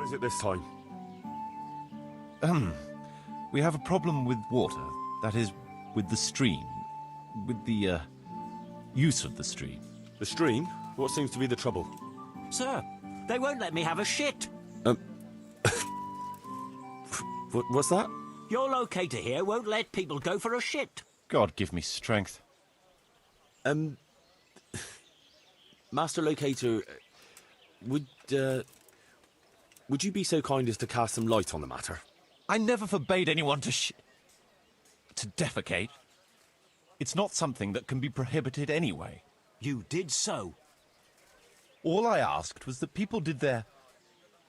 is it this time? We have a problem with water. That is, with the stream. With the, use of the stream. The stream? What seems to be the trouble? Sir, they won't let me have a shit. What's that? Your locator here won't let people go for a shit. God give me strength. Master Locator, would you be so kind as to cast some light on the matter? I never forbade anyone to defecate. It's not something that can be prohibited anyway. You did so. All I asked was that people did their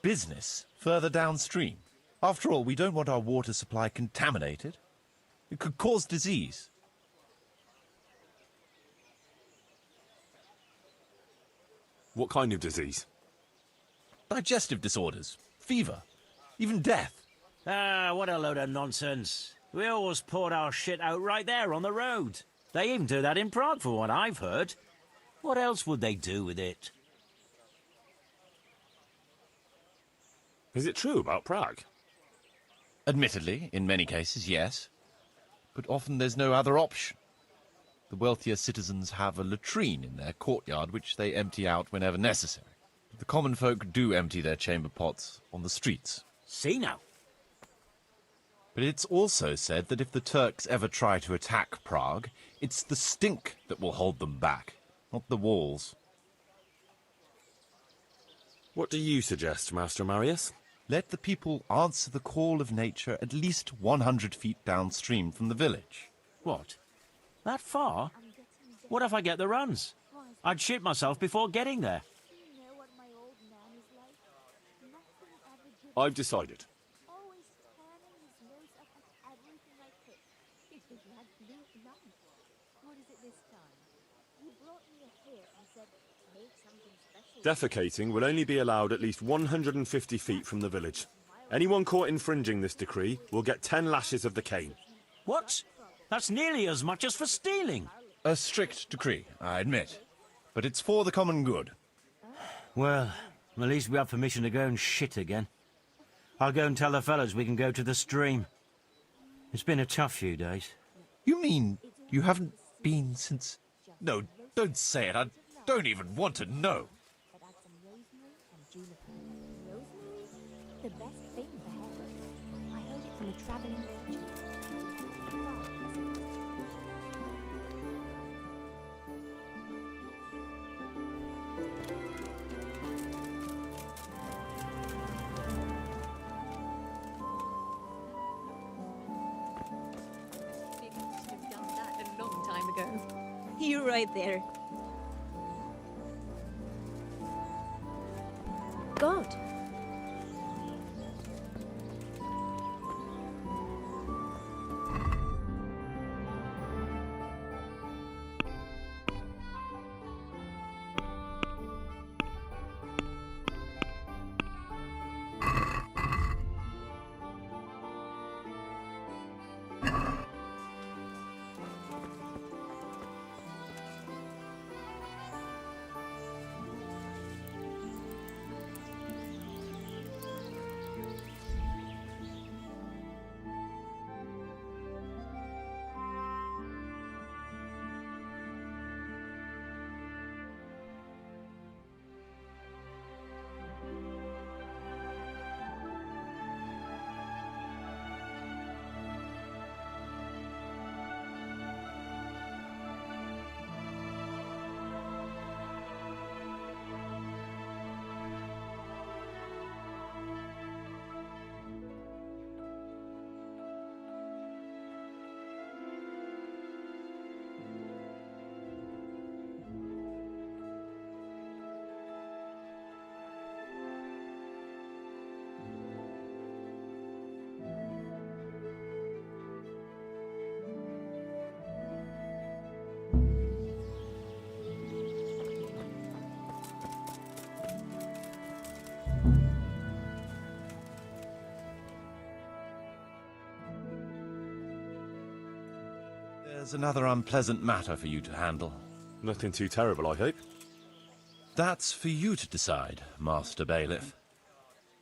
business further downstream. After all, we don't want our water supply contaminated. It could cause disease. What kind of disease? Digestive disorders, fever, even death. Ah, what a load of nonsense. We always poured our shit out right there on the road. They even do that in Prague, for what I've heard. What else would they do with it? Is it true about Prague? Admittedly, in many cases, yes. But often there's no other option. The wealthier citizens have a latrine in their courtyard which they empty out whenever necessary. The common folk do empty their chamber pots on the streets. See now. But it's also said that if the Turks ever try to attack Prague, it's the stink that will hold them back, not the walls. What do you suggest, Master Marius? Let the people answer the call of nature at least 100 feet downstream from the village. What? That far? What if I get the runs? I'd shit myself before getting there. I've decided. Defecating will only be allowed at least 150 feet from the village. Anyone caught infringing this decree will get 10 lashes of the cane. What? That's nearly as much as for stealing. A strict decree, I admit. But it's for the common good. Well, at least we have permission to go and shit again. I'll go and tell the fellas we can go to the stream. It's been a tough few days. You mean you haven't been since... No, don't say it. I don't even want to know. The best thing for hair. I heard it from a traveling merchant. You should have done that a long time ago. You're right there. God! There's another unpleasant matter for you to handle. Nothing too terrible, I hope. That's for you to decide, Master Bailiff.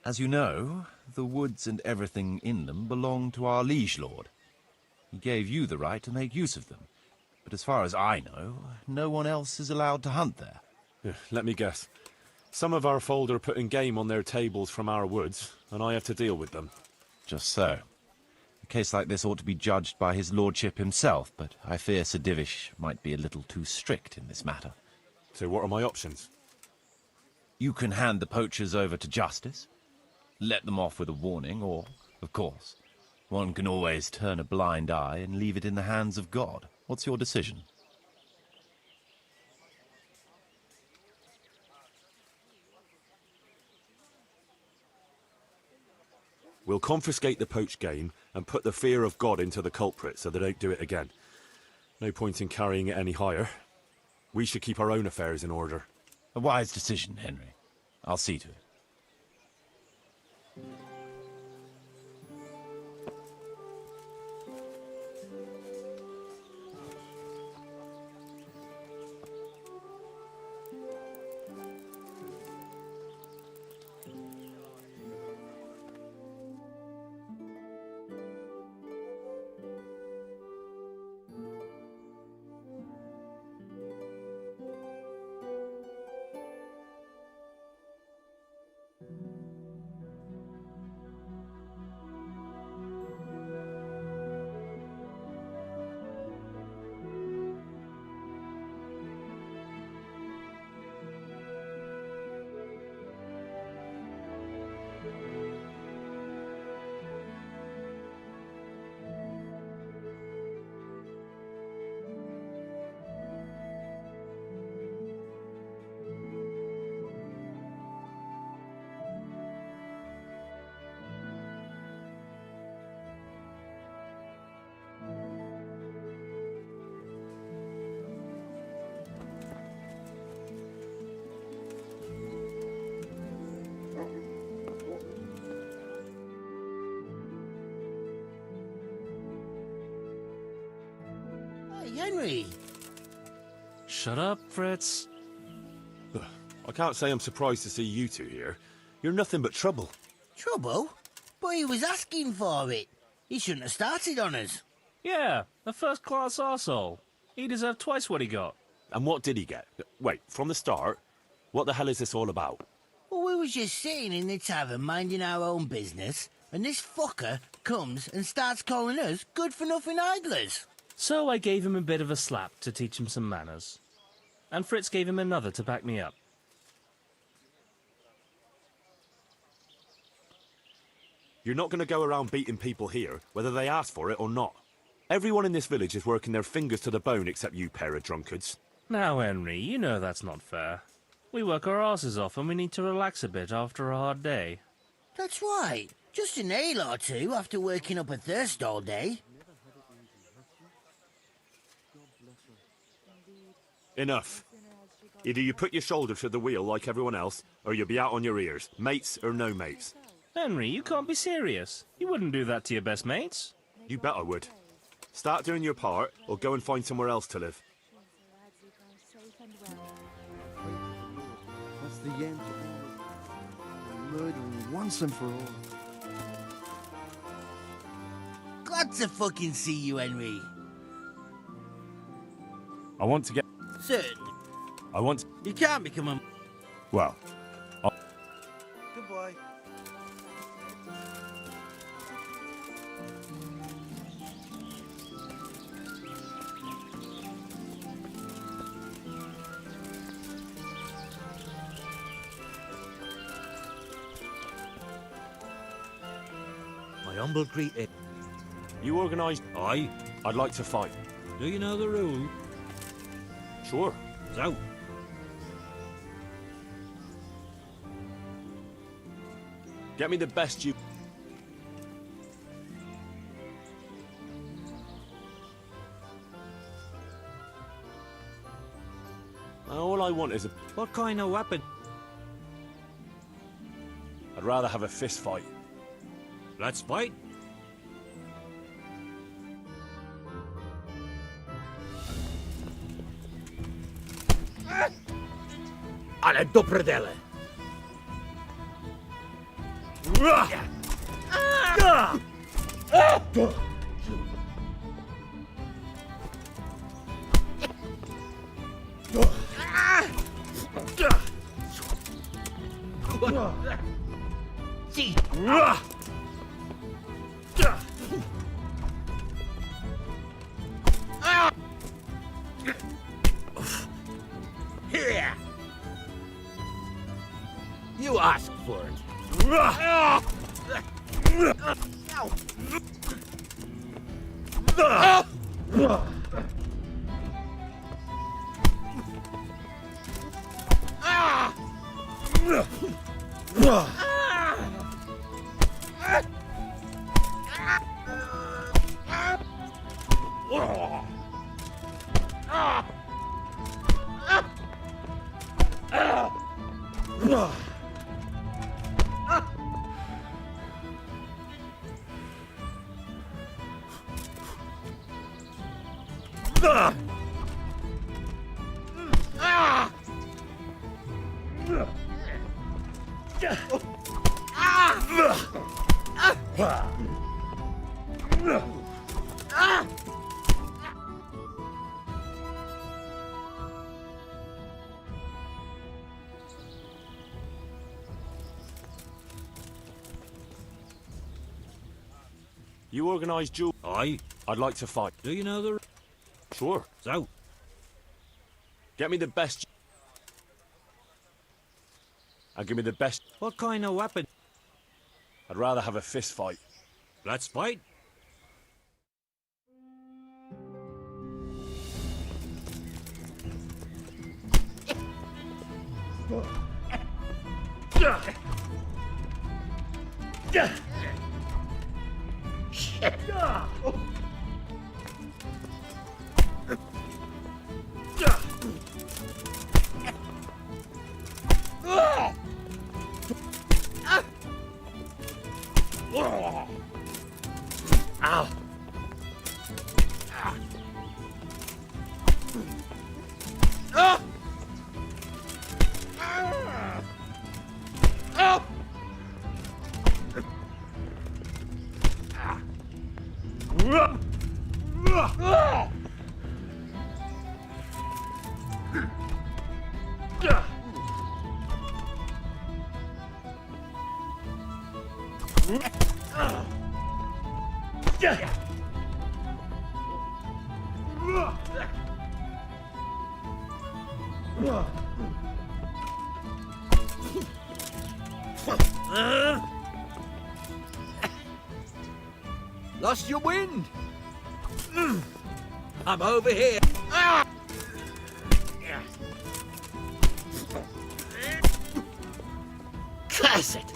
As you know, the woods and everything in them belong to our liege lord. He gave you the right to make use of them. But as far as I know, no one else is allowed to hunt there. Let me guess. Some of our fold are putting game on their tables from our woods, and I have to deal with them. Just so. A case like this ought to be judged by his lordship himself, but I fear Sir Divish might be a little too strict in this matter. So what are my options? You can hand the poachers over to justice, let them off with a warning, or, of course, one can always turn a blind eye and leave it in the hands of God. What's your decision? We'll confiscate the poached game and put the fear of God into the culprit so they don't do it again. No point in carrying it any higher. We should keep our own affairs in order. A wise decision, Henry. I'll see to it. Henry! Shut up, Fritz. I can't say I'm surprised to see you two here. You're nothing but trouble. Trouble? But he was asking for it. He shouldn't have started on us. Yeah, a first-class arsehole. He deserved twice what he got. And what did he get? Wait, from the start? What the hell is this all about? Well, we was just sitting in the tavern minding our own business, and this fucker comes and starts calling us good-for-nothing idlers. So I gave him a bit of a slap to teach him some manners. And Fritz gave him another to back me up. You're not going to go around beating people here, whether they ask for it or not. Everyone in this village is working their fingers to the bone except you pair of drunkards. Now, Henry, you know that's not fair. We work our asses off and we need to relax a bit after a hard day. That's right. Just an ale or two after working up a thirst all day. Enough. Either you put your shoulder to the wheel like everyone else, or you'll be out on your ears, mates or no mates. Henry, you can't be serious. You wouldn't do that to your best mates. You bet I would. Start doing your part, or go and find somewhere else to live. That's the end of murdering once and for all. Glad to fucking see you, Henry. I want to get... Certainly. I want... You can't become a... Well... Goodbye. My humble greeting. You organised... Aye. I'd like to fight. Do you know the rule? Sure. So. Get me the best you... All I want is a... What kind of weapon? I'd rather have a fist fight. Let's fight. Ale do predele. Here! You asked for it. You organise duel? Aye. I'd like to fight. Do you know the... Sure. So, Get me the best. And give me the best. what kind of weapon? I'd rather have a fist fight. Let's fight. Lost your wind. I'm over here. Curse it.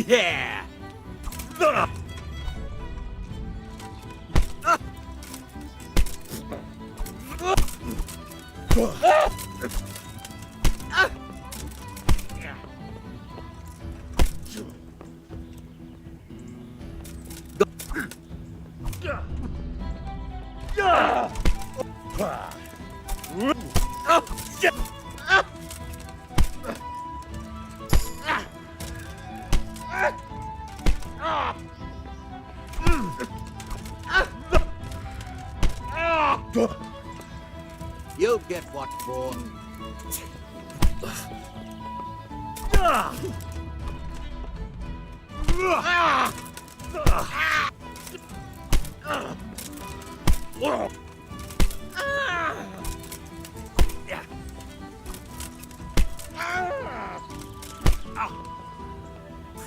Yeah! You'll get what for.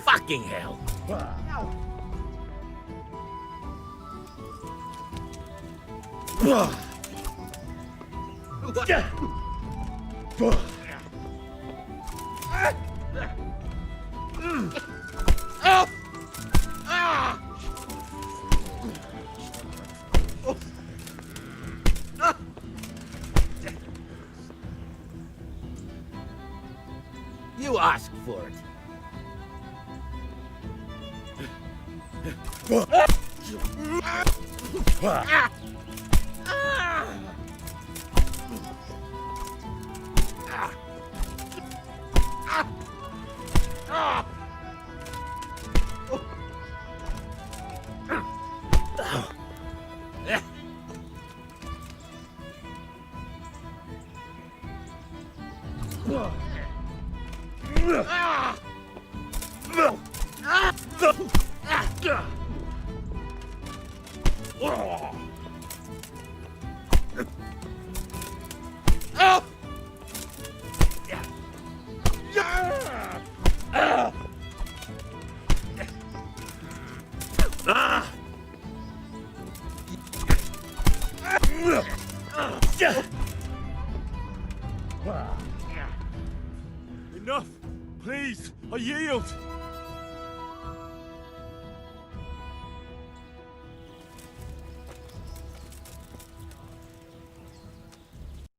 Fucking hell. You asked for it. Enough! Please, I yield!